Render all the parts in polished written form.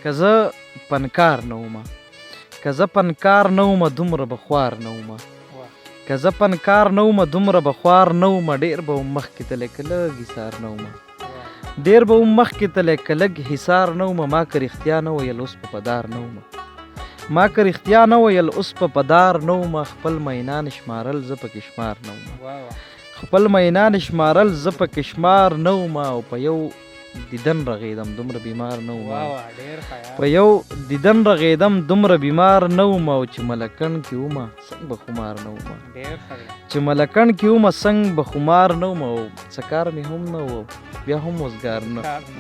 که زه پنکار نه ومه، که زه پنکار نه ومه دومره به خوار نه ومه، که زه پنکار نه ومه دومره به خوار نه ومه، ډېر به وم مخکې تللی که لږ حصار نه ومه، ډېر به وم مخکې تللی که لږ حصار نه ومه، ما که رښتیا نه ویل اوس په پدار نه ومه، ما که رښتیا نه ویل اوس په پدار نه ومه، خپل مینان شمارل زه پکې شمار نه ومه، خپل مینان شمارل زه پکې شمار نه ومه، او په یو دیدن رغېدم دومره بیمار نه ومه، په یو دیدن رغېدم دومره بیمار نه ومه، او چې ملکڼ کې ومه څنګ به خمار نه ومه، چې ملکڼ کې ومه څنګ به خمار نه ومه، او څه کار مې هم نه و بیا هم وزګار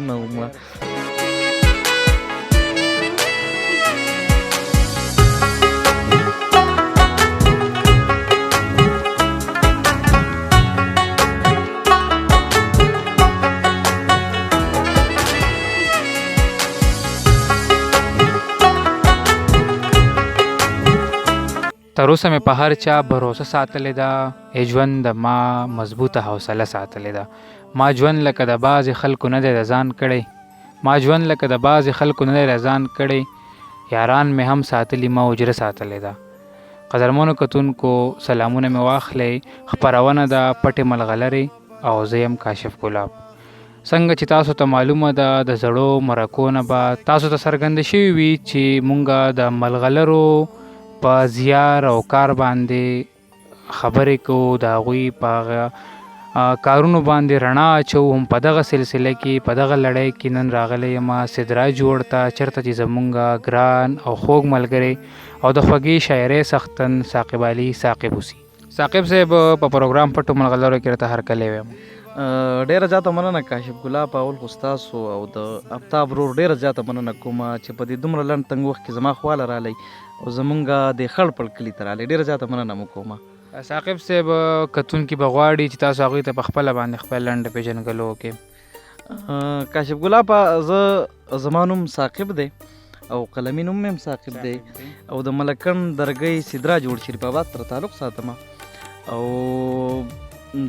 نه ومه. تر اوسه مې په هر چا بروسه ساتلې ده، ژوند د ما مضبوطه حوصله ساتلې ده. ما ژوند لکه د بعضې خلکو نه دی د ځان کړی، ما ژوند لکه د بعضې خلکو نه دی د ځان کړی، یاران مې هم ساتلي ما اجره ساتلې ده. قدرمنو کتونکو سلامونه مې واخلئ، خپرونه ده پټې ملغلرې او زه یم کاشف ګلاب. څنګه چې تاسو ته معلومه ده د زړو مرکو نه به تاسو ته څرګنده شوي وي چې مونږ د ملغلرو په زیار او کار باندې خبرې کوو، د هغوی په کارونو باندې رڼا اچوو. هم په دغه سلسله کې په دغه لړۍ کې نن راغلی یم سدراج وړ ته، چېرته چې زمونږ ګران او خوږ ملګری او د خوږې شاعرۍ څښتن ثاقب علي ثاقب اوسي. ثاقب صاحب په پروګرام پټو ملغلرو کې راته هرکلی ویم. ډیره زیاته مننه کاشف ګلاب، اول خو ستاسو او د آفتاب ورور ډیره زیاته مننه کومه چې په دې دومره لنډ تنګ وخت کې زما خواله رالی او زمونږ د خړ پړ کلي ته رالی، ډیره زیاته مننه مو کومه. ثاقب صاحب کتونکي به غواړي چې تاسو هغوی ته په خپله باندې خپل لنډه پېژنګلو وکړئ. کاشف ګلاب زما نوم ثاقب دی او قلمي نوم مې هم ثاقب دی او د ملکڼ درګۍ سدراج وړ شریف آباد سره تعلق ساتم او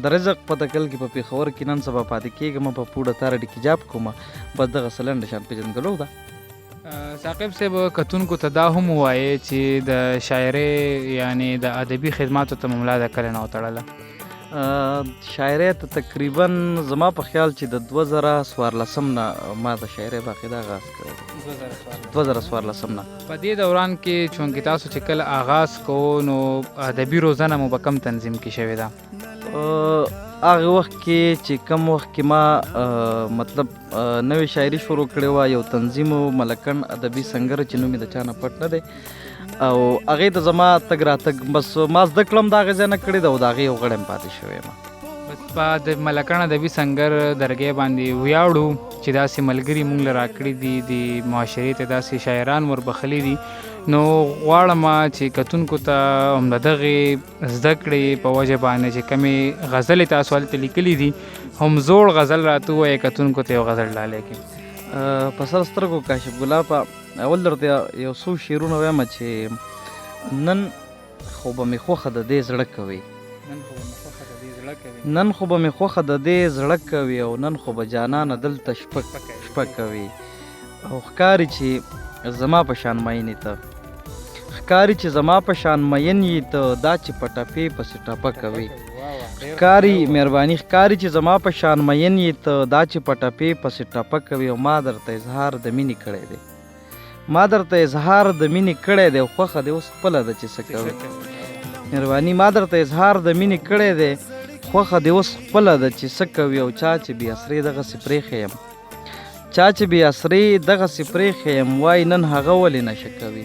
د رزق په تکل کې په پېښور کې نن سبا پاتې کېږم، په پوډه تاره ډکې جاب کومه، بس دغه څه لنډه شان پېژندګلو ده. ثاقب صاحب کتونکو ته دا هم ووایې چې د شاعرۍ یعنې د ادبي خدماتو ته مو ملا د کله نه وتړله؟ شاعرۍ ته تقریبا زما په خیال چې د 2014 نه ما د شاعرۍ باقاعده آغاز کړی، 2014 نه. په دې دوران کې چونکې تاسو چې کله آغاز کوو نو ادبي روزنه مو په کم تنظیم کې شوې ده؟ هغه وخت کې چې کم وخت کې ما مطلب نوې شاعري شروع کړې وه، یو تنظیم و ملکڼ ادبي سنګر چې نوم یې د چا نه پټ نه دی، او هغې ته زما تګ راتګ بس ما زده کړم د هغې ځای نه کړې ده او د هغې یو غړی م پاتې شوی یم. بس په د ملکڼ ادبي سنګر درګۍ باندې ویاړو چې داسې ملګري مونږ له راکړي دي، د معاشرې ته داسې شاعران وربخلي دي. نو غواړم چې کتونکو ته هم د دغې زده کړې په وجه باندې چې کمې غزلې تاسو هلته لیکلي دي هم زوړ غزل راته ووایې، کتونکو ته یو غزل ډالۍ کړي. په سر سترګو کاشف ګلاب اول درته یو څو شعرونه وایم چې نن خو به مې خوښه د دې زړه کوي، نن خو به مې خوښه د دې زړه کوي، او نن خو به جانانه دلته شپه کوي، او ښکاري چې زما په شان مین ته، ښکاري چې زما په شان مین یې ته، دا چې په ټپې پسې ټپه کوي، ښکاري مهرباني ښکاري چې زما په شان مین یې ته، دا چې په ټپې پسې ټپه کوي، او ما درته اظهار د مینې کړی دی، ما درته اظهار د مینې کړی دی، خوښه دې اوس خپله ده چې څه کوي، مهرباني ما درته اظهار د مینې کړی دی، خوښه دې اوس خپله ده چې څه کوي، او چا چې بې اسرې دغسې پرېښی یم، چا چې بې اسرې دغسې پرېښی یم، وایي نن هغه ولې نشه کوي،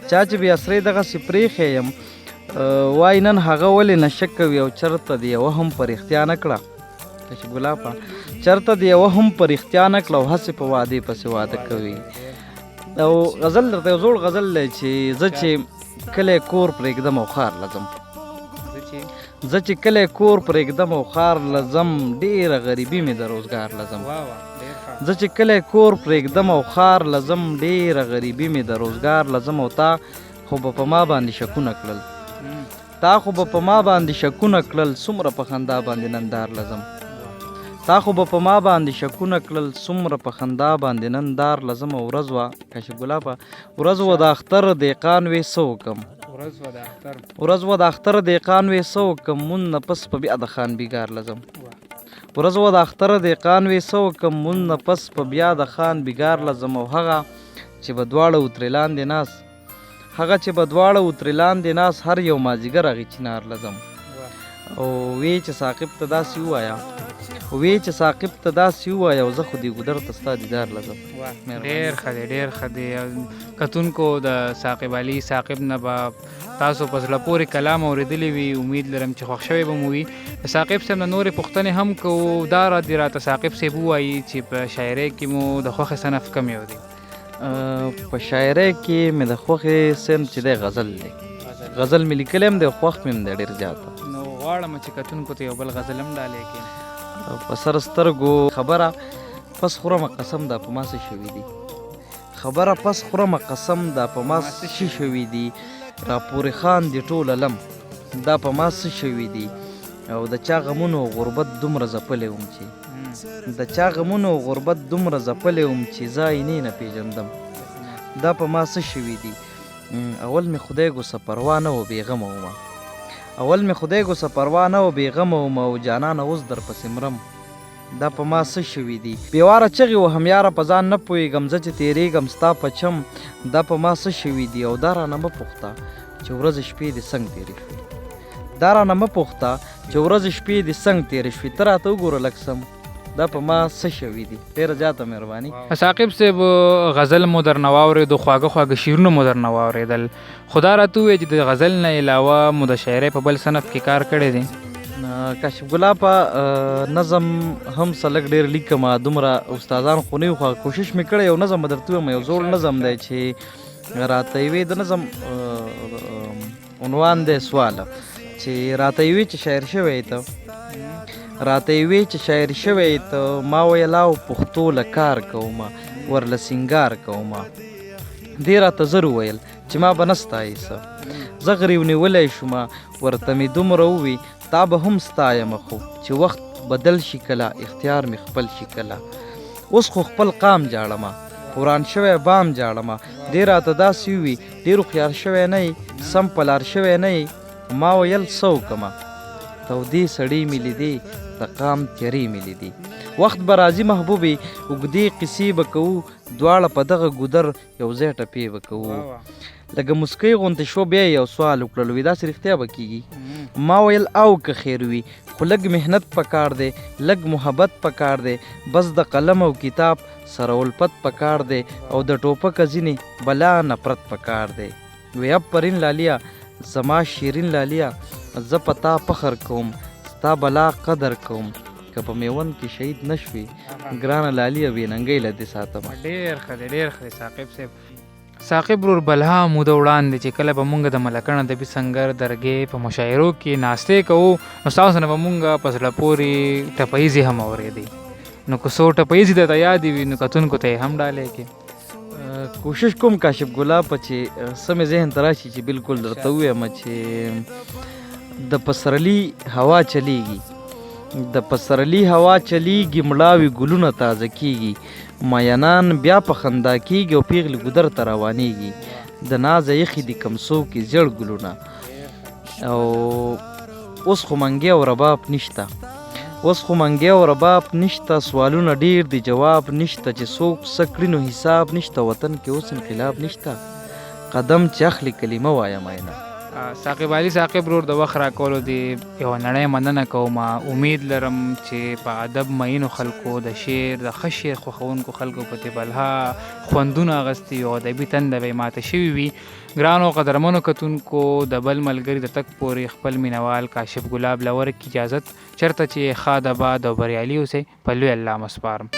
چا چې بې اسرې دغسې پرېښی یم، وایي نن هغه ولې نشه کوي، او چېرته دې یوه هم په رښتیا نه کړه کاشف ګلاب، چېرته دې یوه هم په رښتیا نه کړه، او هسې په وعدې پسې واده کوي. او غزل درته یو زوړ غزل دی چې زه چې کلی کور پرېږدم او ښار لځم، زه چې کلی کور پرېږدم او ښار لځم، ډېره غریبي مې د روزګار لځم، زه چې کلی کور پرېږدم او ښار لځم، ډېره غریبي مې د روزګار لځم، او تا خو به په ما باندې شکونه کړل، تا خو به په ما باندې شکونه کړل، څومره په خندا باندې نندار لځم، تا خو به په ما باندې شکونه کړل څومره په خندا باندې نن دار لزمه ورځ وه کاشف ګلابه ورځ وه د اختر دهقان وې څه وکم ورځ وه د اختر دهقان وې څه وکم مون نه پس په بیا د خان بیګار لزم ورځ وه د اختر دهقان وې څه وکم مون نه پس په بیا د خان بیګار لزم او هغه چې به دواړه وترې لاندې ناست هغه چې به دواړه وترې لاندې ناست هر یو مازدیګر هغې چنار لزم او وی چې ثاقب ته داسې ووایه او زه خو دې ګودر ته ستا دیدار لزم. ډېر ښه دی ډېر ښه دی. کتونکو د ثاقب علي ثاقب نه به تاسو په زړه پورې کلام اورېدلی وي. امید لرم چې خوښ شوی به مو وي. د ثاقب صاحب نه نورې پوښتنې هم کوو. دا دې راته ثاقب صاحب ووایي چې په شاعرۍ کې مو د خوښې صنف کوم یو دی؟ په شاعرۍ کې مې د خوښې صنف چې دی غزل دی. غزل مې لیکلی هم دی، خوښ مې هم دی ډېر زیاته. نو غواړم چې کتونکو ته یو بل غزل هم ډالۍ کړي. په سر سترګو خبره پس خورمه قسم دا په ما څه شوي دي، خبره پس خورمه قسم دا په ما څه شوي دي، راپورې خان دي ټول علم دا په ما څه شوي دي، او د چا غمونو غربت دومره ځپلی وم چې زه عینې نه پېژندم دا په ما څه شوي دي. اول مې خدای ګوسه پروا نه و بېغمه ومه او جانانه اوس در پسې مرم دا په ما څه شوي دي. بېواره چغې وهم یاره په ځان نه پوهېږم زه چې تېرېږم ستا په چم دا په ما څه شوي دي. او دا رانه مه پوښته چې ورځې شپې دې څنګه تېرې شوې، ته راته وګوره لږ سم دا په ما څه شوي دي. ډېره زیاته مهرباني. ثاقب صاحب غزل مو درنه واورېدو، خواږه شعرونه مو درنه واورېدل، خو دا راته ووایه چې د غزل نه علاوه مو د شاعرۍ په بل صنف کې کار کړی دی؟ کاشف ګلابه نظم هم څه لږ ډېر لیکم، دومره استادان خو نه یو، خو کوشش مې کړی یو نظم به درته ووایم. یو زوړ نظم دی چې راته یوې د نظم عنوان دی سواله چې راته یوې چې شاعر شوی ته ما ویل او پښتو له کار کومه ورله سینګار کومه، دې راته زر وویل چې ما به نه ستایې څه، زه غریو نیولی شومه ورته مې دومره ووي تا به هم ستایمه، خو چې وخت بدل شي کله اختیار مې خپل شي کله، اوس خو خپل قام جاړمه پوران شوی بام جاړمه، دې راته داسې ووي ډېر هوښیار شوی نه یې سم په لار شوی نه یې، ما ویل څه وکمه تودې سړې مې لیدې د قام تیرې مې لیدې، وخت به راځي محبوبې اوږدې قصې به کوو دواړه په دغه ګودر یو ځای ټپې به کوو. لکه مسکۍ غوندې شوه بیا یې یو سوال وکړل وي داسې رښتیا به کېږي؟ ما ویل او که خیر وي خو لږ محنت پکار دی، لږ محبت پکار دی، بس د قلم او کتاب سره الفت پکار دی، او د ټوپکه ځینې بلا نفرت پکار دی. وی افرین لالیا زما شیرین لالیا زه په تا فخر کوم ستا بلا قدر کوم، که په میوند کې شهید نشوي ګرانه لالیا بې ننګۍ له دې ساتمه. ډېر ښه دی ثاقب صاحب. ثاقب ورور بلها موده وړاندې چې کله به مونږ د ملکڼ ادبي سنګر درګې په مشاعرو کې ناستې کوو نو ستاسو نه به مونږ په زړه پورې ټپیزې هم اورېدې، نو که څو ټپیزې درته یادې وي نو کتونکو ته یې هم ډالۍ کړي. کوشش کوم کاشف ګلابه چې څه مې ذهن ته راشي چې بالکل درته ووایم چې د پسرلي هوا چلیږي مړاوي ګلونه تازه کیږي، مینان بیا په خندا کیږي او پیغلې ګودر ته روانیږي، د نازه یخې دي کمسو کې زیړ ګلونه، او اوس خو منګی او رباب نشته، سوالونه ډیر دي جواب نشته، چې څوک څه کړي نو حساب نشته، وطن کې اوس انقلاب نشته، قدم چې اخلي کلمه وایه مینه. ثاقب علي ثاقب ورور د وخت راکولو دی یوه نړۍ مننه کوم. امید لرم چې په ادب مینو خلکو د شعر د ښه شعر خوښونکو خلکو په بلها خوندونه اخیستي او ادبي تنده به یې ماته شوي وي. ګرانو قدرمنو کتونکو د بل ملګري د تګ پورې خپل مینوال کاشف ګلاب له ورکړي اجازت، چېرته چې ښاد آباد او بریالي اوسئ په لوی الله مسپارم.